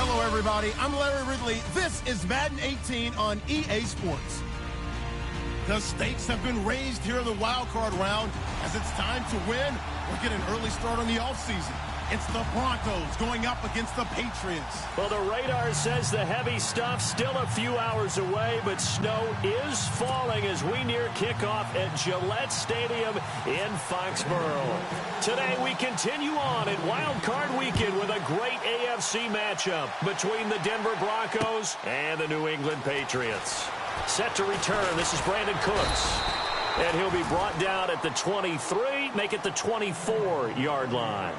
Hello, everybody. I'm Larry Ridley. This is Madden 18 on EA Sports. The stakes have been raised here in the wild card round as it's time to win or get an early start on the offseason. It's the Broncos going up against the Patriots. Well, the radar says the heavy stuff still a few hours away, but snow is falling as we near kickoff at Gillette Stadium in Foxborough. Today we continue on in Wild Card Weekend with a great AFC matchup between the Denver Broncos and the New England Patriots. Set to return, this is Brandon Cooks. And he'll be brought down at the 23, make it the 24-yard line.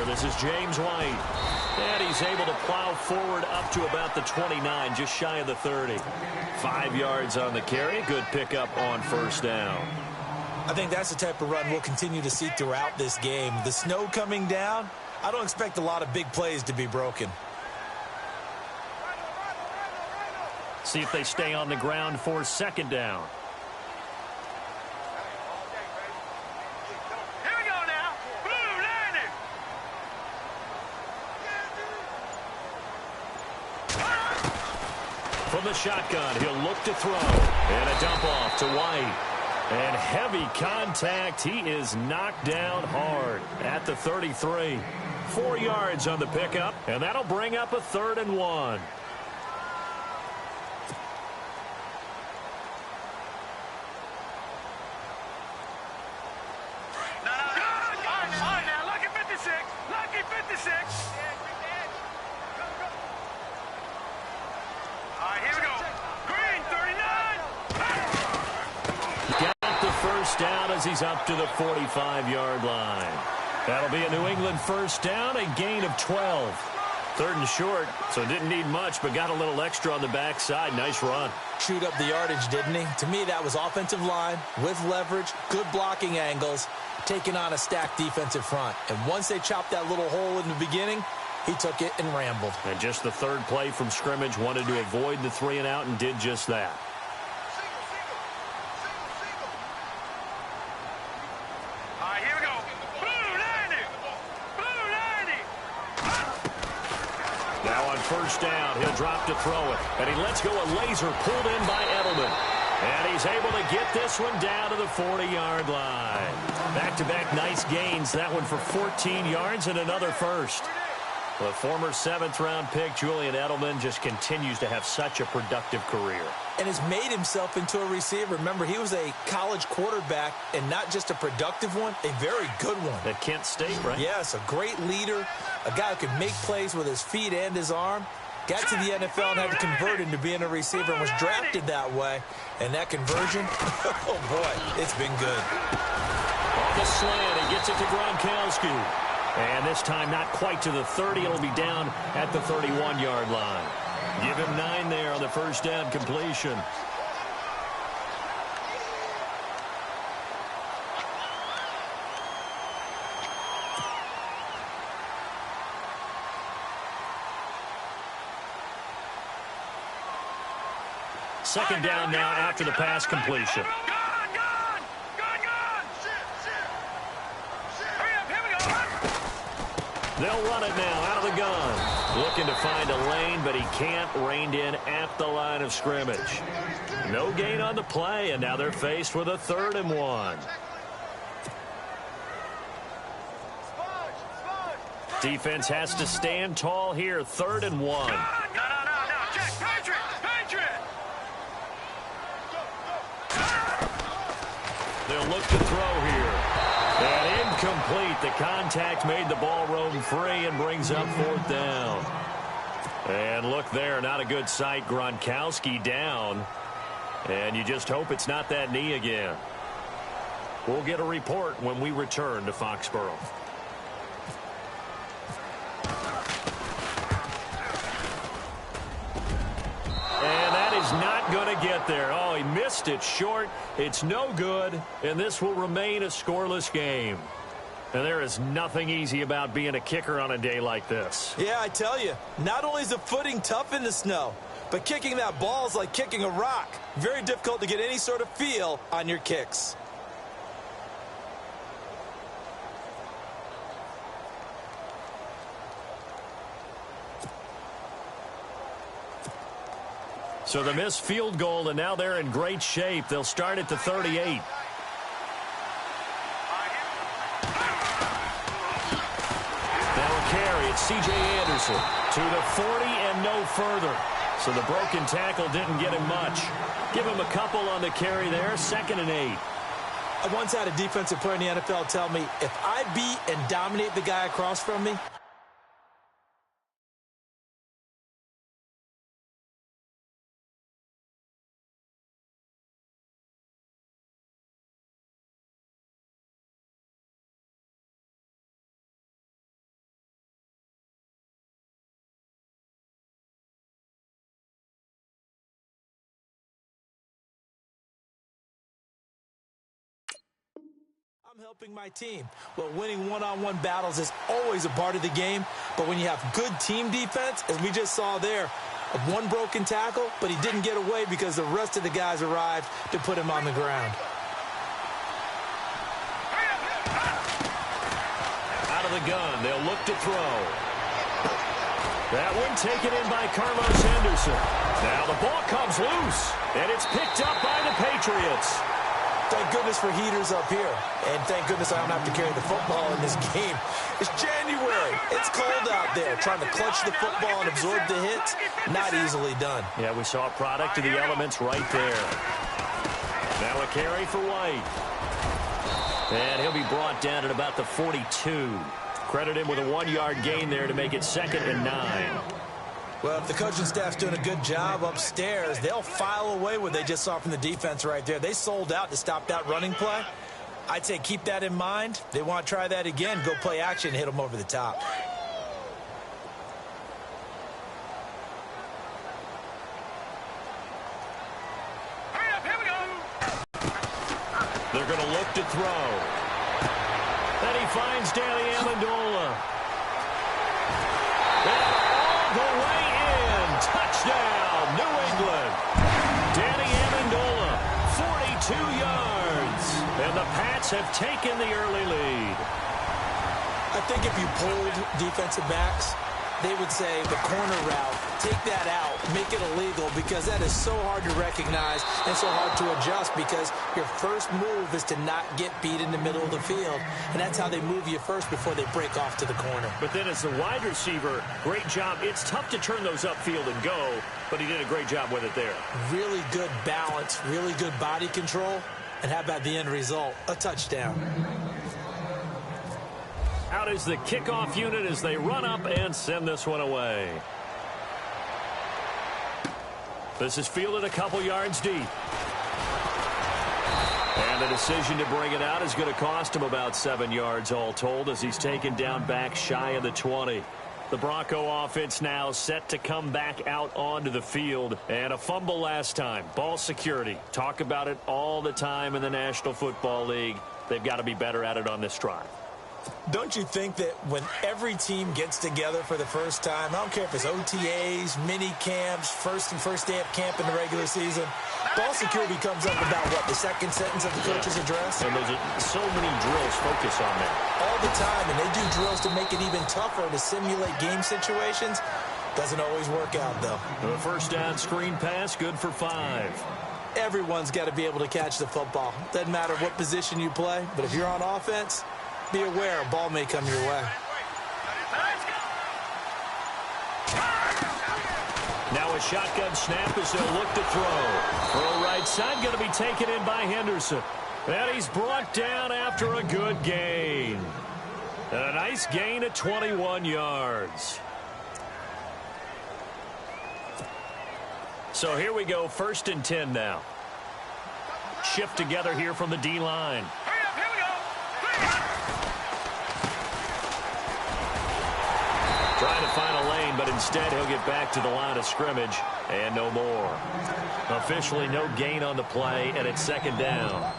This is James White, and he's able to plow forward up to about the 29, just shy of the 30. 5 yards on the carry, good pickup on first down. I think that's the type of run we'll continue to see throughout this game. The snow coming down, I don't expect a lot of big plays to be broken. See if they stay on the ground for second down. From the shotgun, he'll look to throw. And a dump off to White. And heavy contact. He is knocked down hard at the 33. 4 yards on the pickup, and that'll bring up a 3rd and 1. Down as he's up to the 45-yard line. That'll be a New England first down, a gain of 12. 3rd and short, so didn't need much, but got a little extra on the backside. Nice run. Chewed up the yardage, didn't he? To me, that was offensive line with leverage, good blocking angles, taking on a stacked defensive front. And once they chopped that little hole in the beginning, he took it and rambled. And just the 3rd play from scrimmage, wanted to avoid the 3 and out and did just that. First down, he'll drop to throw it. And he lets go a laser pulled in by Edelman. And he's able to get this one down to the 40-yard line. Back-to-back nice gains. That one for 14 yards and another first. The former 7th-round pick, Julian Edelman, just continues to have such a productive career. And has made himself into a receiver. Remember, he was a college quarterback, and not just a productive one, a very good one. At Kent State, right? Yes, a great leader, a guy who could make plays with his feet and his arm. Got to the NFL and had to convert into being a receiver and was drafted that way. And that conversion, oh, boy, it's been good. On the slant, he gets it to Gronkowski. And this time not quite to the 30. It'll be down at the 31-yard line. Give him 9 there on the first down completion. Second down now after the pass completion. They'll run it now out of the gun. Looking to find a lane, but he can't. Reined in at the line of scrimmage. No gain on the play, and now they're faced with a 3rd and 1. Defense has to stand tall here. 3rd and 1. They'll look to throw here. And incomplete. The contact made the ball roam free and brings up 4th down. And look there, not a good sight. Gronkowski down. And you just hope it's not that knee again. We'll get a report when we return to Foxborough. And that is not not going to get there. Oh, he missed it short. It's no good, and this will remain a scoreless game. And there is nothing easy about being a kicker on a day like this. Yeah, I tell you, not only is the footing tough in the snow, but kicking that ball is like kicking a rock. Very difficult to get any sort of feel on your kicks. So the missed field goal, and now they're in great shape. They'll start at the 38. Now a carry. It's C.J. Anderson to the 40 and no further. So the broken tackle didn't get him much. Give him a couple on the carry there. 2nd and 8. I once had a defensive player in the NFL tell me, if I beat and dominate the guy across from me, I'm helping my team. Well, winning one-on-one battles is always a part of the game, but when you have good team defense, as we just saw there, one broken tackle, but he didn't get away because the rest of the guys arrived to put him on the ground. Out of the gun, they'll look to throw. That one taken in by Carlos Henderson. Now the ball comes loose, and it's picked up by the Patriots. Thank goodness for heaters up here. And thank goodness I don't have to carry the football in this game. It's January. It's cold out there. Trying to clutch the football and absorb the hits, not easily done. Yeah, we saw a product of the elements right there. Now a carry for White. And he'll be brought down at about the 42. Credit him with a 1-yard gain there to make it 2nd and 9. Well, if the coaching staff's doing a good job upstairs, they'll file away what they just saw from the defense right there. They sold out to stop that running play. I'd say keep that in mind. They want to try that again, go play action, hit them over the top. They're going to look to throw. Then he finds Danny Amendola. All the way in. Touchdown, New England. Danny Amendola, 42 yards. And the Pats have taken the early lead. I think if you pulled defensive backs, they would say the corner route, take that out, make it illegal, because that is so hard to recognize and so hard to adjust, because your first move is to not get beat in the middle of the field, and that's how they move you first before they break off to the corner. But then as the wide receiver, great job. It's tough to turn those upfield and go, but he did a great job with it there. Really good balance, really good body control, and how about the end result? A touchdown. Out is the kickoff unit as they run up and send this one away. This is fielded a couple yards deep. And the decision to bring it out is going to cost him about 7 yards all told, as he's taken down back shy of the 20. The Bronco offense now set to come back out onto the field. And a fumble last time. Ball security. Talk about it all the time in the National Football League. They've got to be better at it on this drive. Don't you think that when every team gets together for the first time, I don't care if it's OTAs, mini camps, first day of camp in the regular season, ball security comes up about, what, the second sentence of the coach's address? And there's so many drills focus on that. All the time, and they do drills to make it even tougher to simulate game situations. Doesn't always work out, though. The first down screen pass, good for 5. Everyone's got to be able to catch the football. Doesn't matter what position you play, but if you're on offense, be aware a ball may come your way. Now a shotgun snap as they'll look to throw. Throw right side going to be taken in by Henderson. And he's brought down after a good gain. And a nice gain at 21 yards. So here we go, 1st and 10 now. Shift together here from the D-line. Trying to find a lane but instead he'll get back to the line of scrimmage and no more. Officially no gain on the play, and it's second down.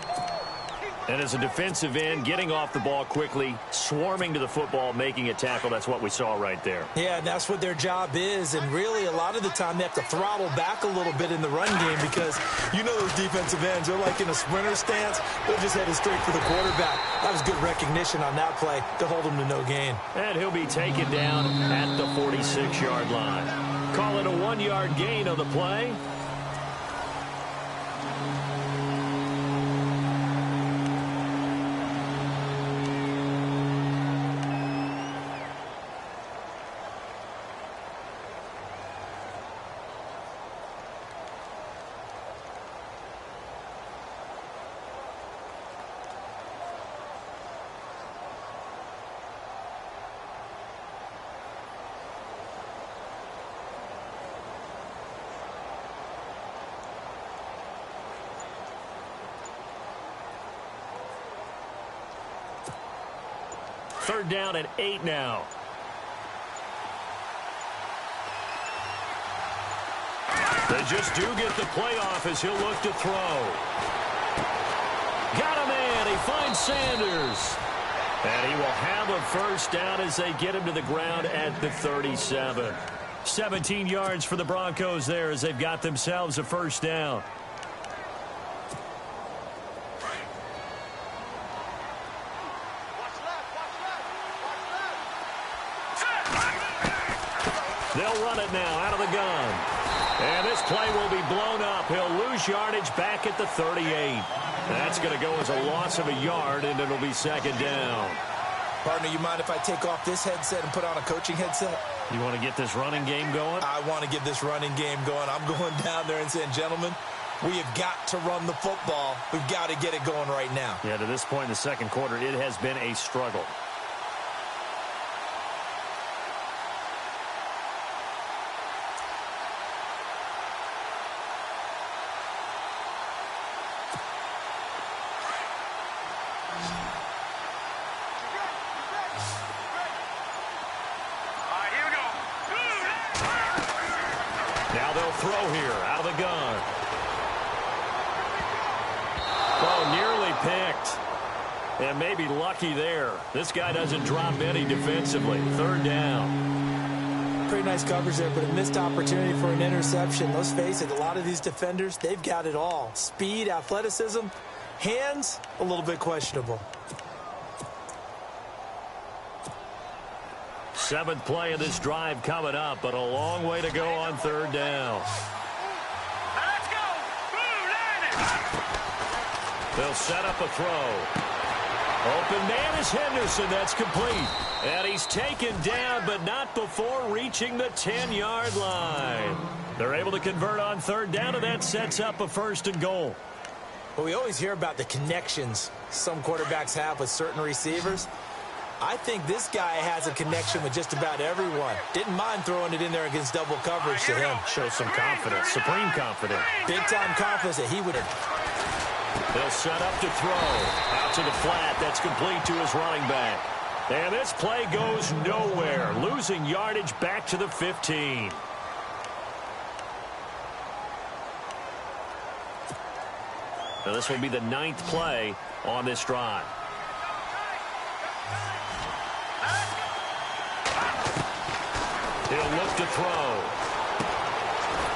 And as a defensive end, getting off the ball quickly, swarming to the football, making a tackle, that's what we saw right there. Yeah, and that's what their job is. And really, a lot of the time, they have to throttle back a little bit in the run game because you know those defensive ends, they're like in a sprinter stance. They're just headed straight for the quarterback. That was good recognition on that play to hold him to no gain. And he'll be taken down at the 46-yard line. Call it a 1-yard gain on the play. Third down and 8 now. They just do get the play off as he'll look to throw. Got a man. He finds Sanders. And he will have a first down as they get him to the ground at the 37. 17 yards for the Broncos there as they've got themselves a first down. They'll run it now out of the gun. And this play will be blown up. He'll lose yardage back at the 38. That's going to go as a loss of a yard, and it'll be second down. Partner, you mind if I take off this headset and put on a coaching headset? You want to get this running game going? I want to get this running game going. I'm going down there and saying, gentlemen, we have got to run the football. We've got to get it going right now. Yeah, to this point in the second quarter, it has been a struggle. Now they'll throw here out of the gun. Oh, nearly picked. And maybe lucky there. This guy doesn't drop any defensively. Third down. Pretty nice coverage there, but a missed opportunity for an interception. Let's face it, a lot of these defenders, they've got it all. Speed, athleticism, hands, a little bit questionable. Seventh play of this drive coming up, but a long way to go on third down. Let's go. They'll set up a throw. Open man is Henderson. That's complete. And he's taken down, but not before reaching the 10-yard line. They're able to convert on third down, and that sets up a first and goal. Well, we always hear about the connections some quarterbacks have with certain receivers. I think this guy has a connection with just about everyone. Didn't mind throwing it in there against double coverage to him. Shows some confidence, supreme confidence. Big-time confidence that he would have. They'll set up to throw. Out to the flat. That's complete to his running back. And this play goes nowhere. Losing yardage back to the 15. Now this will be the 9th play on this drive. He'll look to throw.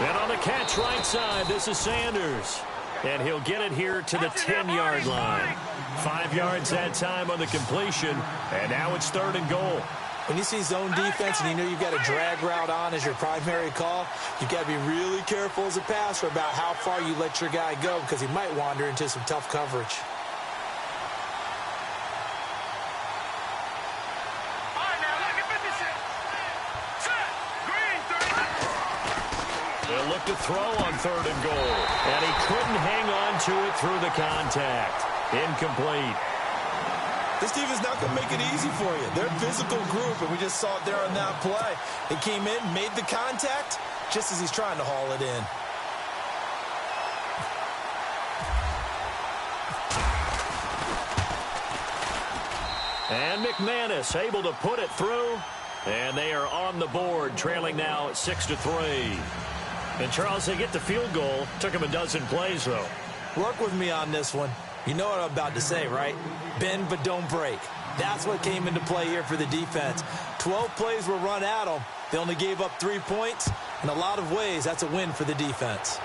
And on the catch right side, this is Sanders. And he'll get it here to the 10-yard line. 5 yards that time on the completion. And now it's third and goal. When you see zone defense and you know you've got a drag route on as your primary call, you've got to be really careful as a passer about how far you let your guy go because he might wander into some tough coverage. They'll look to throw on third and goal. And he couldn't hang on to it through the contact. Incomplete. This defense not going to make it easy for you. They're a physical group, and we just saw it there on that play. He came in, made the contact, just as he's trying to haul it in. And McManus able to put it through. And they are on the board, trailing now 6-3. And, Charles, they get the field goal. Took them a dozen plays, though. Work with me on this one. You know what I'm about to say, right? Bend but don't break. That's what came into play here for the defense. 12 plays were run at them. They only gave up 3 points. In a lot of ways, that's a win for the defense.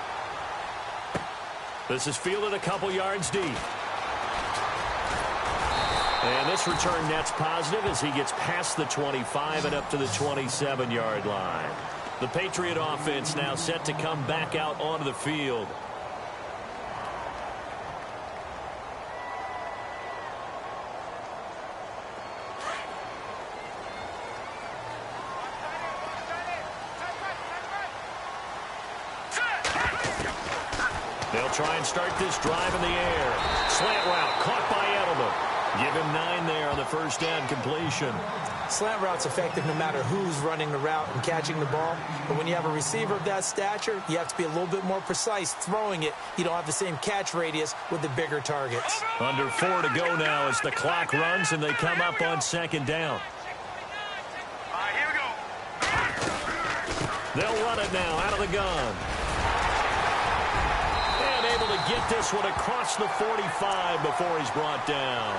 This is fielded a couple yards deep. And this return net's positive as he gets past the 25 and up to the 27-yard line. The Patriot offense now set to come back out onto the field. They'll try and start this drive in the air. Slant route caught by Edelman. Give him 9 there on the first down completion. Slant route's effective no matter who's running the route and catching the ball. But when you have a receiver of that stature, you have to be a little bit more precise throwing it. You don't have the same catch radius with the bigger targets. Under 4 to go now as the clock runs and they come up on second down. All right, here we go. They'll run it now out of the gun. And able to get this one across the 45 before he's brought down.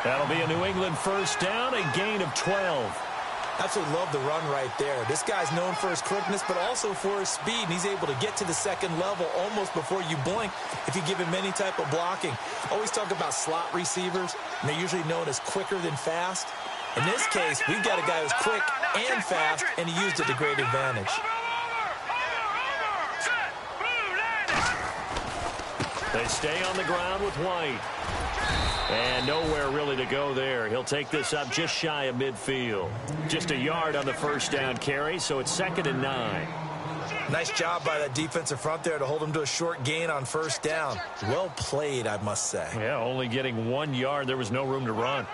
That'll be a New England first down, a gain of 12. Absolutely love the run right there. This guy's known for his quickness, but also for his speed. And he's able to get to the second level almost before you blink if you give him any type of blocking. Always talk about slot receivers, and they're usually known as quicker than fast. In this case, we've got a guy who's quick and fast, and he used it to great advantage. They stay on the ground with White. And nowhere really to go there. He'll take this up just shy of midfield. Just a yard on the first down carry, so it's 2nd and 9. Nice job by that defensive front there to hold him to a short gain on first down. Well played, I must say. Yeah, only getting 1 yard. There was no room to run.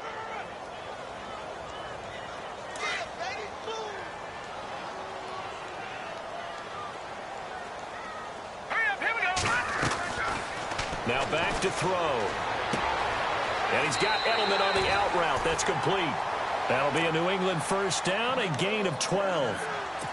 Now back to throw. And he's got Edelman on the out route. That's complete. That'll be a New England first down, a gain of 12.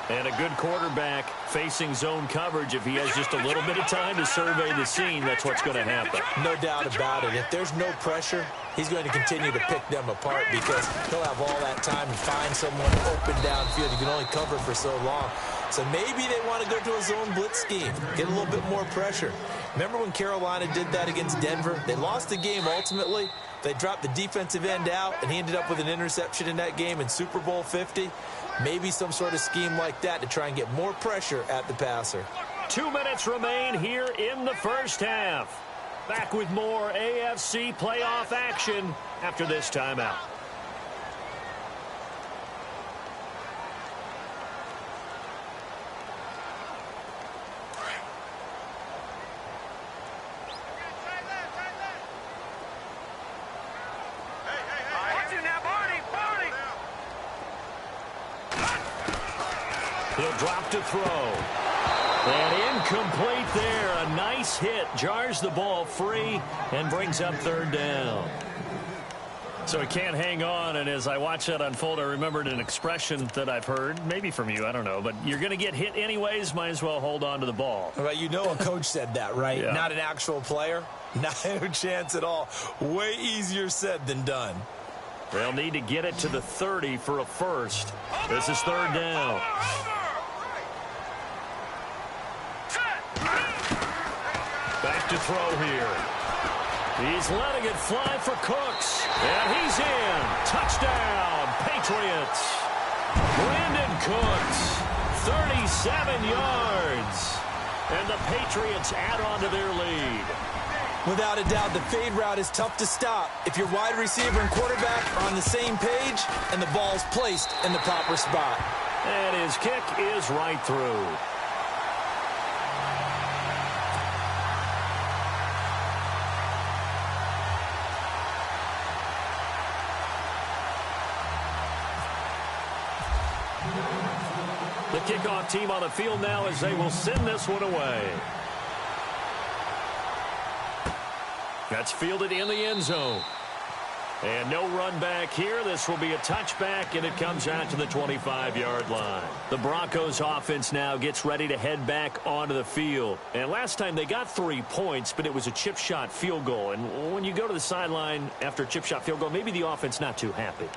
And a good quarterback facing zone coverage. If he has just a little bit of time to survey the scene, that's what's going to happen. No doubt about it. If there's no pressure, he's going to continue to pick them apart because he'll have all that time to find someone open downfield. You can only cover for so long. So maybe they want to go to a zone blitz scheme, get a little bit more pressure. Remember when Carolina did that against Denver? They lost the game ultimately. They dropped the defensive end out, and he ended up with an interception in that game in Super Bowl 50. Maybe some sort of scheme like that to try and get more pressure at the passer. 2 minutes remain here in the first half. Back with more AFC playoff action after this timeout. He'll drop to throw. And incomplete there. A nice hit. Jars the ball free and brings up 3rd down. So he can't hang on, and as I watch that unfold, I remembered an expression that I've heard, maybe from you, I don't know, but you're going to get hit anyways, might as well hold on to the ball. Well, you know a coach said that, right? Yeah. Not an actual player. Not a chance at all. Way easier said than done. They'll need to get it to the 30 for a first. This is 3rd down. Back to throw here. He's letting it fly for Cooks. And he's in. Touchdown, Patriots. Brandon Cooks, 37 yards. And the Patriots add on to their lead. Without a doubt, the fade route is tough to stop if your wide receiver and quarterback are on the same page and the ball's placed in the proper spot. And his kick is right through. The kickoff team on the field now as they will send this one away. That's fielded in the end zone. And no run back here. This will be a touchback, and it comes out to the 25-yard line. The Broncos offense now gets ready to head back onto the field. And last time they got 3 points, but it was a chip shot field goal. And when you go to the sideline after a chip shot field goal, maybe the offense not too happy.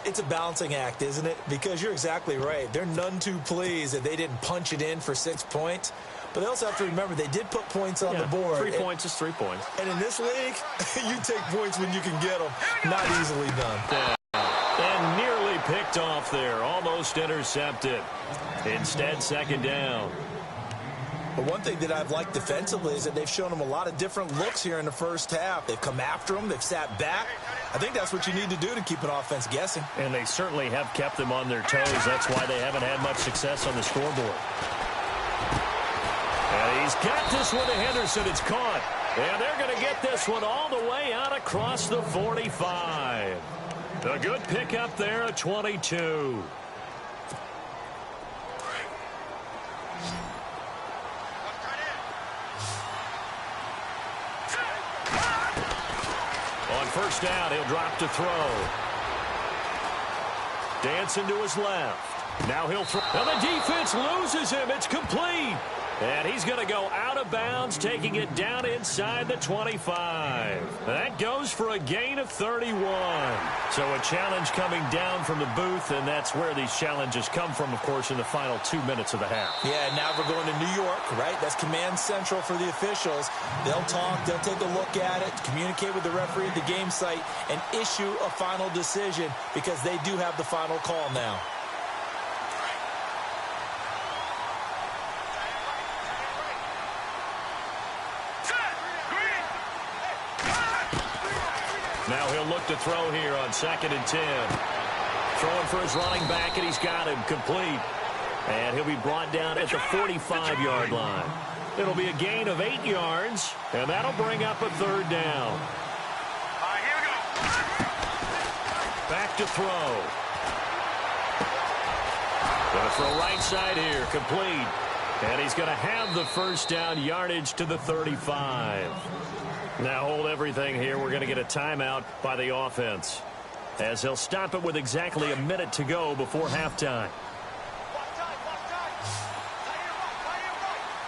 It's a balancing act, isn't it? Because you're exactly right. They're none too pleased that they didn't punch it in for 6 points. But they also have to remember they did put points on the board. 3 points is 3 points. And in this league, you take points when you can get them. Not easily done. And nearly picked off there. Almost intercepted. Instead, second down. But one thing that I've liked defensively is that they've shown them a lot of different looks here in the first half. They've come after them. They've sat back. I think that's what you need to do to keep an offense guessing. And they certainly have kept them on their toes. That's why they haven't had much success on the scoreboard. And he's got this one to Henderson. It's caught. And they're going to get this one all the way out across the 45. A good pickup there at 22. On first down, he'll drop to throw. Dancing to his left. Now he'll throw. And the defense loses him. It's complete. And he's going to go out of bounds, taking it down inside the 25. That goes for a gain of 31. So a challenge coming down from the booth, and that's where these challenges come from, of course, in the final 2 minutes of the half. Yeah, now we're going to New York, right? That's command central for the officials. They'll talk, they'll take a look at it, communicate with the referee at the game site, and issue a final decision because they do have the final call now. Now he'll look to throw here on 2nd and 10. Throwing for his running back, and he's got him complete. And he'll be brought down at the 45-yard line. It'll be a gain of 8 yards, and that'll bring up a 3rd down. Here we go. Back to throw. Going to throw right side here, complete. And he's going to have the first down yardage to the 35. Now hold everything here. We're going to get a timeout by the offense, as he'll stop it with exactly a minute to go before halftime.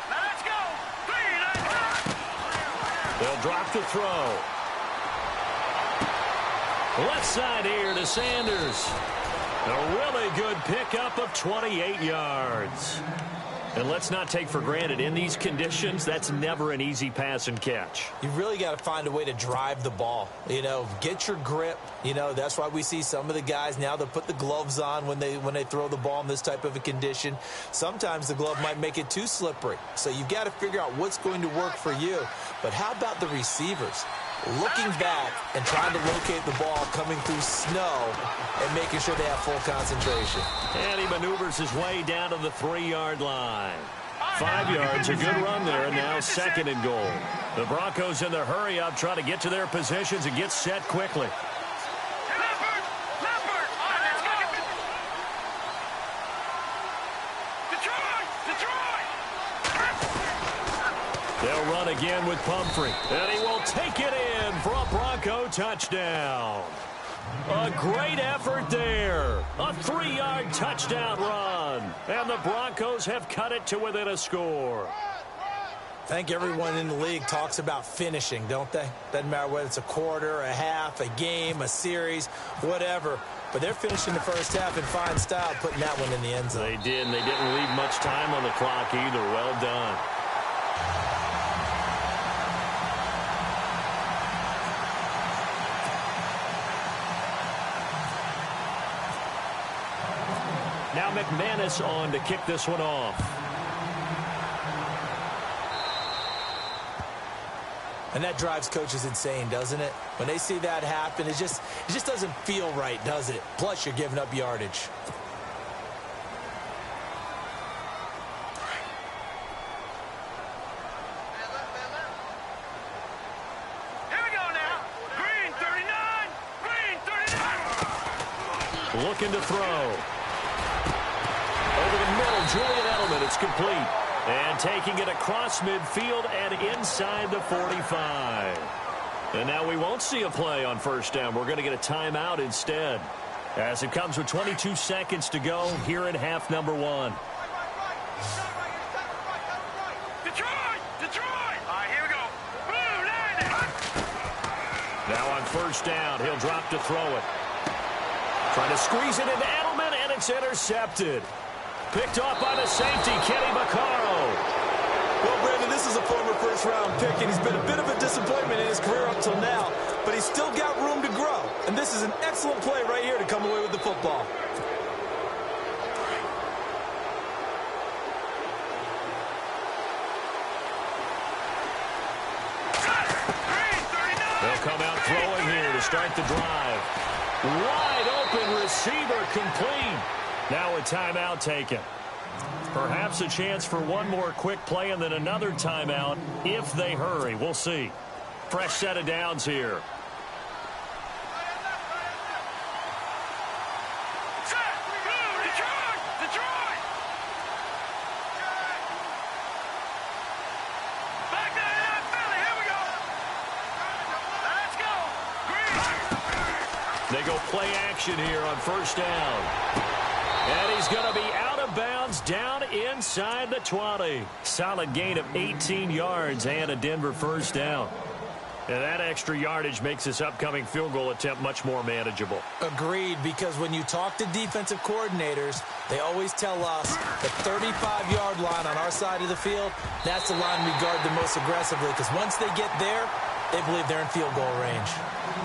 Let's go. They'll drop to throw. Left side here to Sanders. A really good pickup of 28 yards. And let's not take for granted, in these conditions, that's never an easy pass and catch. You really got to find a way to drive the ball. You know, get your grip. You know, that's why we see some of the guys now that put the gloves on when they throw the ball in this type of a condition. Sometimes the glove might make it too slippery. So you've got to figure out what's going to work for you. But how about the receivers? Looking back and trying to locate the ball coming through snow and making sure they have full concentration. And he maneuvers his way down to the 3-yard line. 5 yards, a good run there, and now 2nd and goal. The Broncos in their hurry-up try to get to their positions and get set quickly. Leopard! Leopard! All right, let's go! Detroit! Detroit! They'll run again with Pumphrey, and he will take it in for a Bronco touchdown. A great effort there. A 3-yard touchdown run. And the Broncos have cut it to within a score. I think everyone in the league talks about finishing, don't they? Doesn't matter whether it's a quarter, a half, a game, a series, whatever. But they're finishing the first half in fine style, putting that one in the end zone. They did, and they didn't leave much time on the clock either. Well done. Now McManus on to kick this one off. And that drives coaches insane, doesn't it? When they see that happen, it just doesn't feel right, does it? Plus, you're giving up yardage. Here we go now. Green 39. Green 39. Looking to throw. Over the middle, Julian Edelman. It's complete. And taking it across midfield and inside the 45. And now we won't see a play on first down. We're going to get a timeout instead, as it comes with 22 seconds to go here in half number one. Detroit! Detroit! All right, here we go. Boom, landing. Now on first down, he'll drop to throw it. Trying to squeeze it into Edelman, and it's intercepted. Picked off by the safety, Kenny Vaccaro. Well, Brandon, this is a former first-round pick, and he's been a bit of a disappointment in his career up till now, but he's still got room to grow. And this is an excellent play right here to come away with the football. They'll come out throwing here to start the drive. Wide open receiver complete. Now a timeout taken. Perhaps a chance for one more quick play and then another timeout if they hurry. We'll see. Fresh set of downs here. Detroit! Detroit! Back there, Philly. Here we go. Let's go. Green. They go play action here on first down. And he's going to be out of bounds down inside the 20. Solid gain of 18 yards and a Denver first down. And that extra yardage makes this upcoming field goal attempt much more manageable. Agreed, because when you talk to defensive coordinators, they always tell us the 35-yard line on our side of the field, that's the line we guard the most aggressively, because once they get there, they believe they're in field goal range.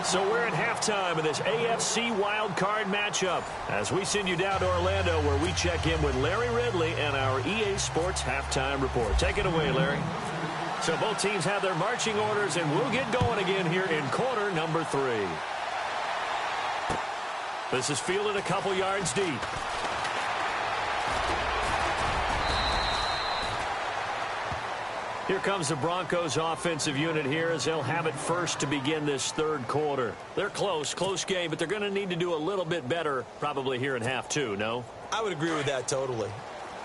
So we're at halftime of this AFC wild card matchup as we send you down to Orlando, where we check in with Larry Ridley and our EA Sports halftime report. Take it away, Larry. So both teams have their marching orders, and we'll get going again here in quarter number 3. This is fielded a couple yards deep. Here comes the Broncos offensive unit here as they'll have it first to begin this third quarter. They're close game, but they're going to need to do a little bit better probably here in half 2, no? I would agree with that totally.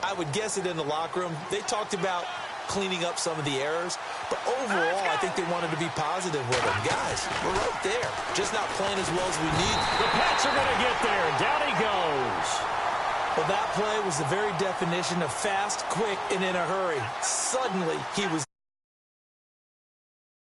I would guess it in the locker room. They talked about cleaning up some of the errors, but overall, I think they wanted to be positive with them. Guys, we're right there, just not playing as well as we need. The Pats are going to get there, and down he goes. Well, that play was the very definition of fast, quick, and in a hurry. Suddenly, he was